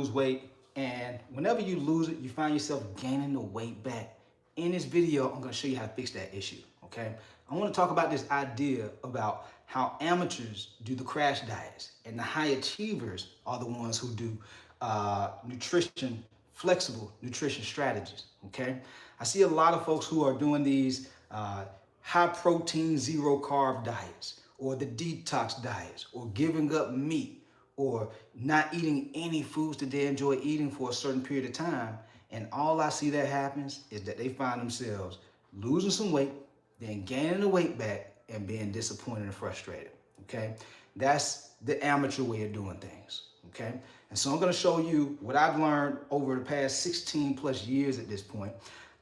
lose weight, and whenever you lose it, you find yourself gaining the weight back. In this video, I'm gonna show you how to fix that issue, okay? I wanna talk about this idea about how amateurs do the crash diets and the high achievers are the ones who do flexible nutrition strategies, okay? I see a lot of folks who are doing these high protein, zero carb diets, or the detox diets, or giving up meat, or not eating any foods that they enjoy eating for a certain period of time. And all I see that happens is that they find themselves losing some weight, then gaining the weight back, and being disappointed and frustrated, okay? That's the amateur way of doing things, okay? And so I'm gonna show you what I've learned over the past 16 plus years at this point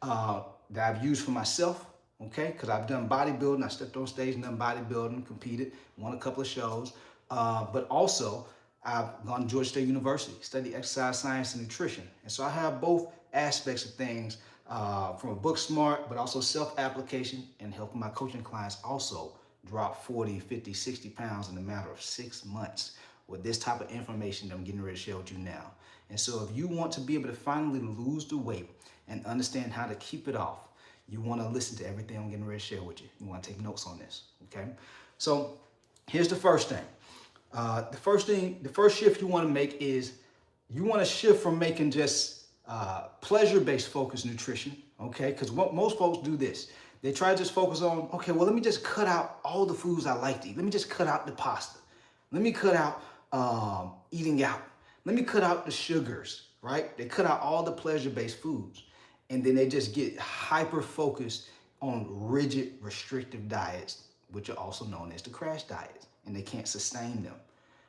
that I've used for myself, okay? Because I've done bodybuilding, I stepped on stage and done bodybuilding, competed, won a couple of shows, but also I've gone to Georgia State University, studied exercise science and nutrition. And so I have both aspects of things from a book smart, but also self-application and helping my coaching clients also drop 40, 50, 60 pounds in a matter of 6 months with this type of information that I'm getting ready to share with you now. And so if you want to be able to finally lose the weight and understand how to keep it off, you want to listen to everything I'm getting ready to share with you. You want to take notes on this, okay? So here's the first thing. The first shift you want to make is you want to shift from making just pleasure-based focused nutrition, okay? Because most folks do this. They try to just focus on, okay, well, let me just cut out all the foods I like to eat. Let me just cut out the pasta. Let me cut out eating out. Let me cut out the sugars, right? They cut out all the pleasure-based foods. And then they just get hyper-focused on rigid, restrictive diets, which are also known as the crash diets, and they can't sustain them.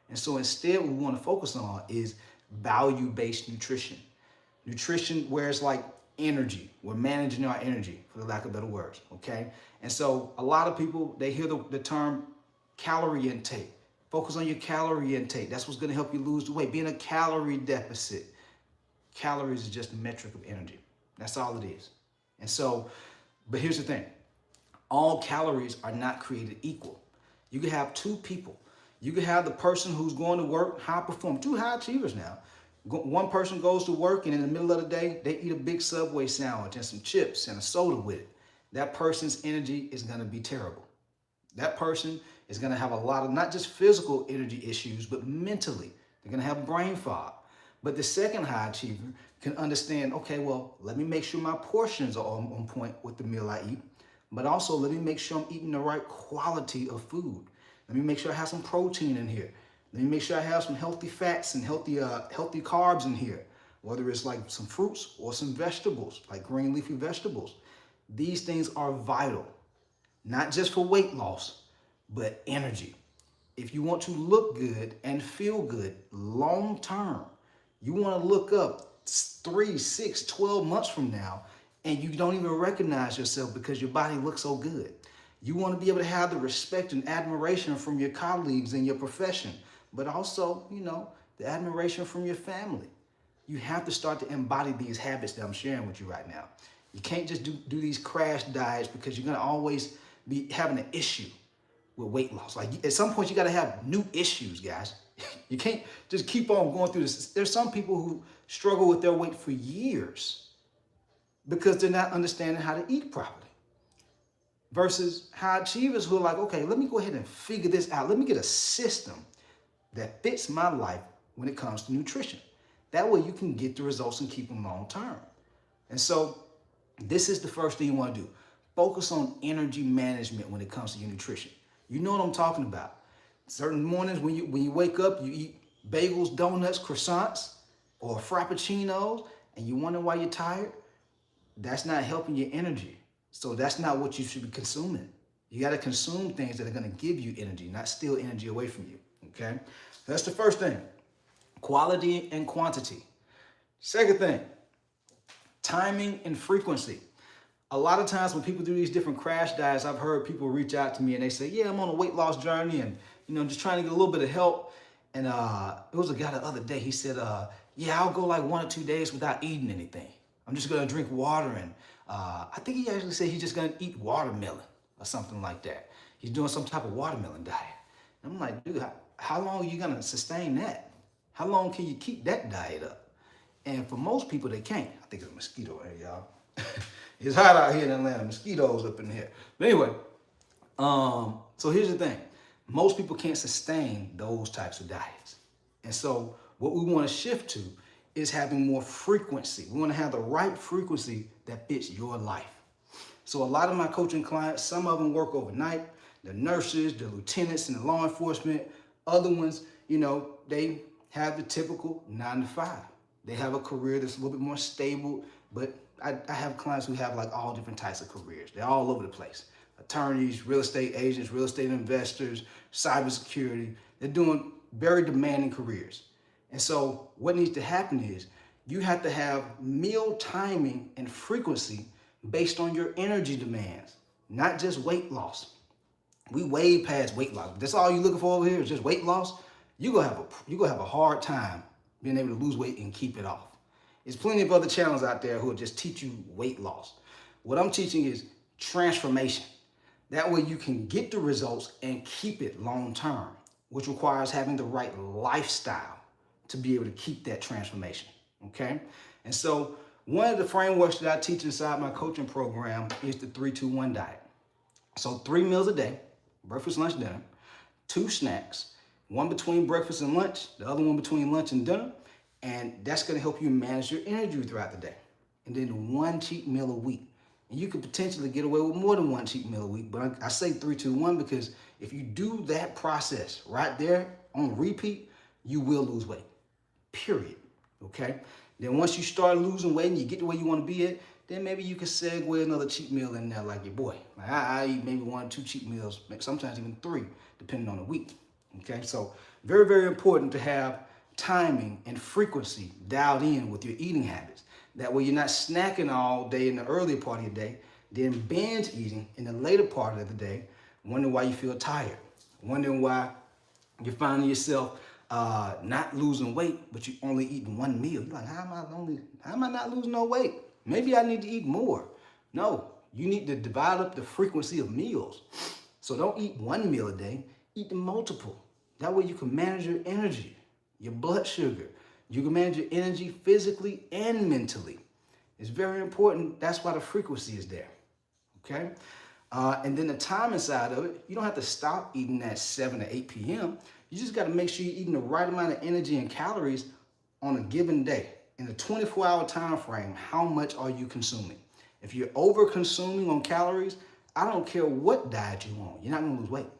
And so instead, what we want to focus on is value-based nutrition. Nutrition where it's like energy. We're managing our energy, for the lack of better words, okay? And so a lot of people, they hear the term calorie intake. Focus on your calorie intake. That's what's going to help you lose the weight. Be in a calorie deficit. Calories is just a metric of energy. That's all it is. And so, but here's the thing. All calories are not created equal. You can have two people. You can have the person who's going to work, high perform, two high achievers now. One person goes to work and in the middle of the day, they eat a big Subway sandwich and some chips and a soda with it. That person's energy is going to be terrible. That person is going to have a lot of not just physical energy issues, but mentally. They're going to have brain fog. But the second high achiever can understand, okay, well, let me make sure my portions are on point with the meal I eat, but also let me make sure I'm eating the right quality of food. Let me make sure I have some protein in here. Let me make sure I have some healthy fats and healthy carbs in here, whether it's like some fruits or some vegetables, like green leafy vegetables. These things are vital, not just for weight loss, but energy. If you want to look good and feel good long term, you want to look up 3, 6, 12 months from now, and you don't even recognize yourself because your body looks so good. You want to be able to have the respect and admiration from your colleagues in your profession, but also, you know, the admiration from your family. You have to start to embody these habits that I'm sharing with you right now. You can't just do these crash diets because you're going to always be having an issue with weight loss. Like at some point you got to have new issues, guys. You can't just keep on going through this. There's some people who struggle with their weight for years because they're not understanding how to eat properly. Versus high achievers who are like, okay, let me go ahead and figure this out. Let me get a system that fits my life when it comes to nutrition. That way you can get the results and keep them long term. And so this is the first thing you want to do. Focus on energy management when it comes to your nutrition. You know what I'm talking about. Certain mornings when you wake up, you eat bagels, donuts, croissants, or frappuccinos, and you wonder why you're tired. That's not helping your energy. So that's not what you should be consuming. You got to consume things that are going to give you energy, not steal energy away from you, okay? That's the first thing, quality and quantity. Second thing, timing and frequency. A lot of times when people do these different crash diets, I've heard people reach out to me and they say, yeah, I'm on a weight loss journey and, you know, just trying to get a little bit of help. And it was a guy the other day, he said, yeah, I'll go like 1 or 2 days without eating anything. I'm just going to drink water. And I think he actually said he's just going to eat watermelon or something like that. He's doing some type of watermelon diet. And I'm like, dude, how long are you going to sustain that? How long can you keep that diet up? And for most people, they can't. I think it's a mosquito here, y'all. It's hot out here in Atlanta. Mosquitoes up in here. But anyway, so here's the thing. Most people can't sustain those types of diets. And so what we want to shift to is having more frequency. We want to have the right frequency that fits your life. So a lot of my coaching clients, some of them work overnight. The nurses, the lieutenants in the law enforcement. Other ones, they have the typical 9 to 5. They have a career that's a little bit more stable, but I have clients who have like all different types of careers. They're all over the place. Attorneys, real estate agents, real estate investors, cybersecurity. They're doing very demanding careers. And so what needs to happen is you have to have meal timing and frequency based on your energy demands, not just weight loss. We way past weight loss. That's all you're looking for over here is just weight loss. You're gonna have a hard time being able to lose weight and keep it off. There's plenty of other channels out there who will just teach you weight loss. What I'm teaching is transformation. That way you can get the results and keep it long term, which requires having the right lifestyle to be able to keep that transformation, okay? And so one of the frameworks that I teach inside my coaching program is the 3-2-1 diet. So 3 meals a day, breakfast, lunch, dinner, 2 snacks, one between breakfast and lunch, the other one between lunch and dinner, and that's gonna help you manage your energy throughout the day. And then 1 cheat meal a week. And you could potentially get away with more than 1 cheat meal a week, but I say 3-2-1 because if you do that process right there on repeat, you will lose weight, period, okay? Then once you start losing weight and you get to where you wanna be at, then maybe you can segue another cheat meal in there like your boy. Like I eat maybe 1 or 2 cheat meals, sometimes even 3, depending on the week, okay? So very, very important to have timing and frequency dialed in with your eating habits. That way you're not snacking all day in the earlier part of your day, then binge eating in the later part of the day, wondering why you feel tired, wondering why you're finding yourself not losing weight, but you're only eating 1 meal. You're like, how am I not losing no weight? Maybe I need to eat more. No, you need to divide up the frequency of meals. So don't eat 1 meal a day, eat the multiple. That way you can manage your energy, your blood sugar. You can manage your energy physically and mentally. It's very important. That's why the frequency is there, okay? And then the timing side of it, you don't have to stop eating at 7 or 8 p.m. You just got to make sure you're eating the right amount of energy and calories on a given day. In a 24-hour time frame, how much are you consuming? If you're over-consuming on calories, I don't care what diet you want. You're not going to lose weight.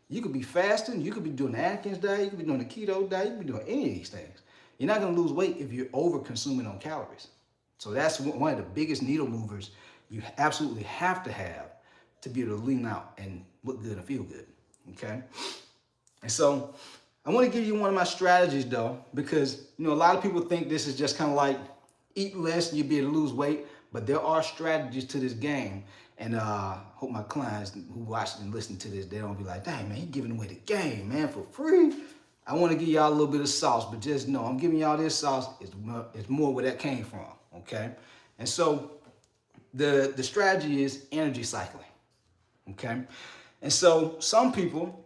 You could be fasting. You could be doing the Atkins diet. You could be doing the keto diet. You could be doing any of these things. You're not going to lose weight if you're over-consuming on calories. So that's one of the biggest needle movers you absolutely have to be able to lean out and look good and feel good, okay? And so I want to give you one of my strategies, though, because, a lot of people think this is just kind of like eat less and you'll be able to lose weight, but there are strategies to this game. And I hope my clients who watch and listen to this, they don't be like, dang, man, you're giving away the game, man, for free. I want to give y'all a little bit of sauce, but just know I'm giving y'all this sauce. It's more where that came from, okay? And so the strategy is energy cycling, okay? And so some people,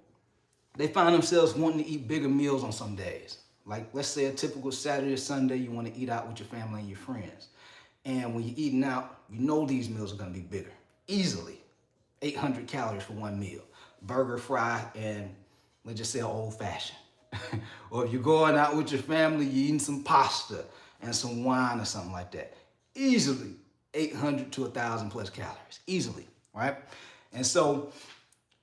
they find themselves wanting to eat bigger meals on some days. Like, let's say a typical Saturday or Sunday, you want to eat out with your family and your friends. And when you're eating out, these meals are going to be bigger. Easily 800 calories for 1 meal. Burger, fry, and let's just say an old fashioned. Or if you're going out with your family, you're eating some pasta and some wine or something like that. Easily 800 to 1,000 plus calories. Easily, right? And so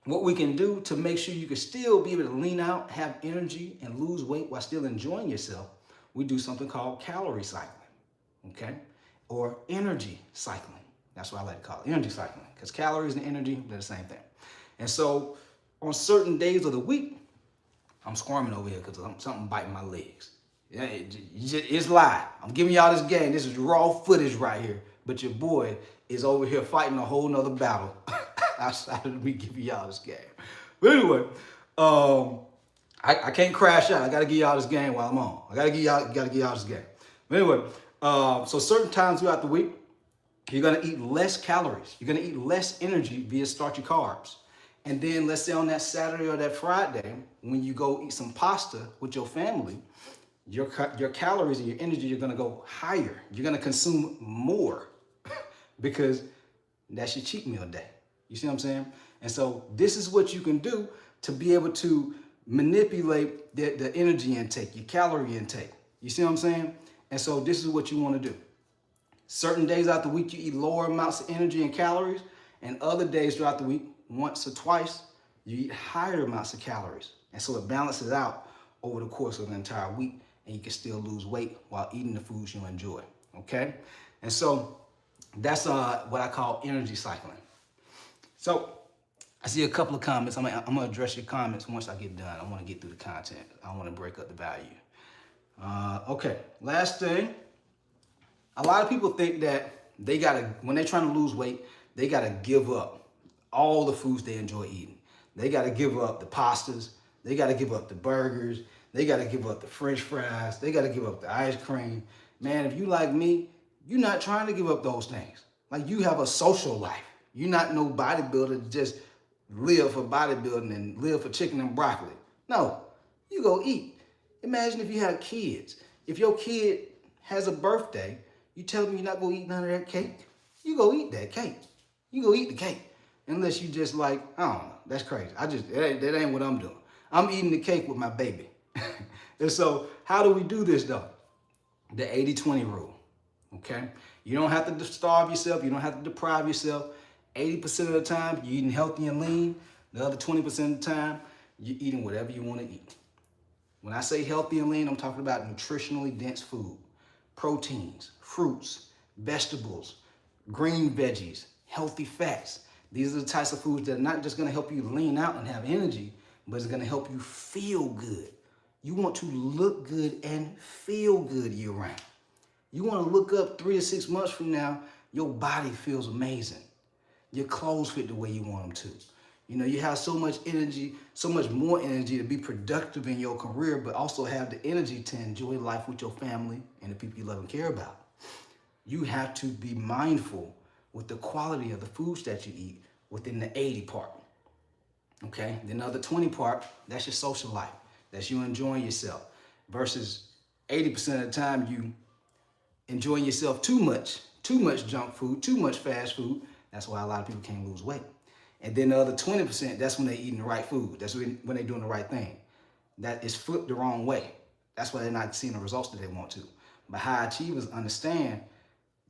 what we can do to make sure you can still be able to lean out, have energy, and lose weight while still enjoying yourself, we do something called calorie cycling, okay? Or energy cycling. That's what I like to call it, energy cycling, because calories and energy, they're the same thing. And so on certain days of the week, I'm squirming over here because something biting my legs. Yeah, it's live. I'm giving y'all this game. This is raw footage right here. But your boy is over here fighting a whole nother battle outside of me giving y'all this game. But anyway, I can't crash out. I got to give y'all this game while I'm on. I got to give y'all this game. But anyway, so certain times throughout the week, you're going to eat less calories. You're going to eat less energy via starchy carbs. And then let's say on that Saturday or that Friday, when you go eat some pasta with your family, your calories and your energy are going to go higher. You're going to consume more because that's your cheat meal day. You see what I'm saying? And so this is what you can do to be able to manipulate the energy intake, your calorie intake. You see what I'm saying? And so this is what you want to do. Certain days out the week, you eat lower amounts of energy and calories, and other days throughout the week, once or twice, you eat higher amounts of calories. And so it balances out over the course of an entire week, and you can still lose weight while eating the foods you enjoy, okay? And so that's what I call energy cycling. So I see a couple of comments. I'm gonna address your comments once I get done. I wanna get through the content. I don't wanna break up the value. Okay, last thing. A lot of people think that they gotta, when they're trying to lose weight, they gotta give up all the foods they enjoy eating. They gotta give up the pastas. They gotta give up the burgers. They gotta give up the French fries. They gotta give up the ice cream. Man, if you like me, you're not trying to give up those things. Like, you have a social life. You're not no bodybuilder to just live for bodybuilding and live for chicken and broccoli. No, you go eat. Imagine if you have kids. If your kid has a birthday, you tell them you're not gonna eat none of that cake. You go eat that cake. You go eat the cake. Unless you just like, I don't know, that's crazy. That ain't what I'm doing. I'm eating the cake with my baby. And so how do we do this though? The 80-20 rule, okay? You don't have to starve yourself. You don't have to deprive yourself. 80% of the time, you're eating healthy and lean. The other 20% of the time, you're eating whatever you want to eat. When I say healthy and lean, I'm talking about nutritionally dense food. Proteins, fruits, vegetables, green veggies, healthy fats. These are the types of foods that are not just going to help you lean out and have energy, but it's going to help you feel good. You want to look good and feel good year round. You want to look up 3 to 6 months from now, your body feels amazing. Your clothes fit the way you want them to. You know, you have so much energy, so much more energy to be productive in your career, but also have the energy to enjoy life with your family and the people you love and care about. You have to be mindful with the quality of the foods that you eat within the 80 part. Okay? Then the other 20 part, that's your social life. That's you enjoying yourself. Versus 80% of the time you enjoying yourself too much junk food, too much fast food. That's why a lot of people can't lose weight. And then the other 20%, that's when they're eating the right food. That's when they're doing the right thing. That is flipped the wrong way. That's why they're not seeing the results that they want to. But high achievers understand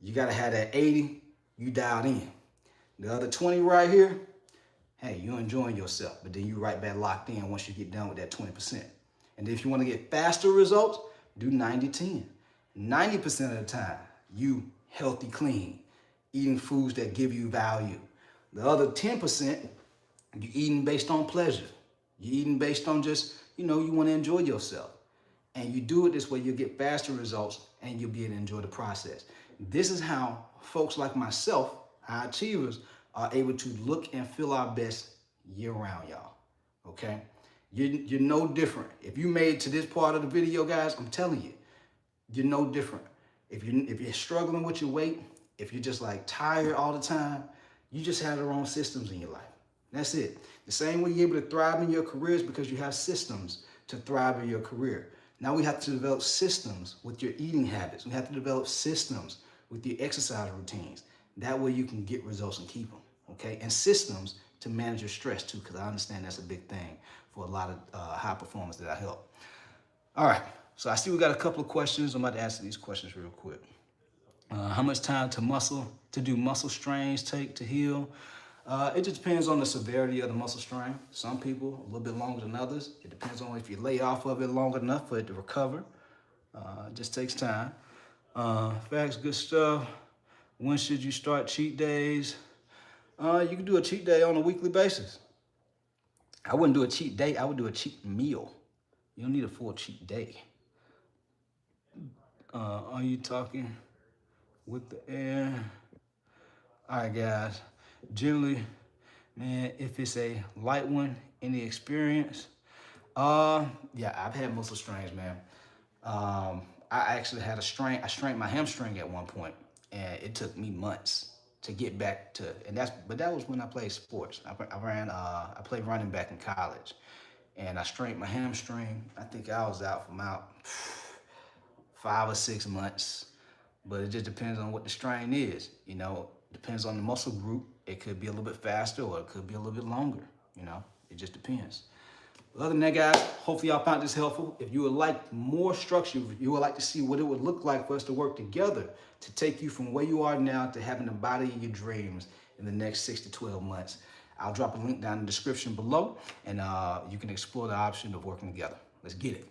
you got to have that 80, you dialed in. The other 20 right here, hey, you're enjoying yourself, but then you right back locked in once you get done with that 20%. And then if you want to get faster results, do 90-10. 90% of the time, you healthy, clean, eating foods that give you value. The other 10%, you're eating based on pleasure. You're eating based on just, you want to enjoy yourself. And you do it this way, you'll get faster results and you'll be able to enjoy the process. This is how folks like myself, high achievers, are able to look and feel our best year round, y'all. Okay? You're no different. If you made it to this part of the video, guys, I'm telling you, you're no different. If you're struggling with your weight, if you're just like tired all the time, you just have the wrong systems in your life. That's it. The same way you're able to thrive in your career is because you have systems to thrive in your career. Now we have to develop systems with your eating habits. We have to develop systems with your exercise routines. That way you can get results and keep them, okay? And systems to manage your stress too, because I understand that's a big thing for a lot of high performers that I help. All right, so I see we got a couple of questions. I'm about to answer these questions real quick. How much time to do muscle strains take to heal? It just depends on the severity of the muscle strain. Some people a little bit longer than others. It depends on if you lay off of it long enough for it to recover. It just takes time. Facts, good stuff. When should you start cheat days? You can do a cheat day on a weekly basis. I wouldn't do a cheat day. I would do a cheat meal. You don't need a full cheat day. Are you talking with the air? All right, guys. Generally, man, if it's a light one, any experience? Yeah, I've had muscle strains, man. I actually had a strain. I strained my hamstring at one point, and it took me months to get back to. But that was when I played sports. I played running back in college, and I strained my hamstring. I think I was out for about 5 or 6 months, but it just depends on what the strain is. You know, depends on the muscle group. It could be a little bit faster or it could be a little bit longer. You know, it just depends. Other than that, guys, hopefully y'all found this helpful. If you would like more structure, if you would like to see what it would look like for us to work together to take you from where you are now to having the body of your dreams in the next 6 to 12 months, I'll drop a link down in the description below, and you can explore the option of working together. Let's get it.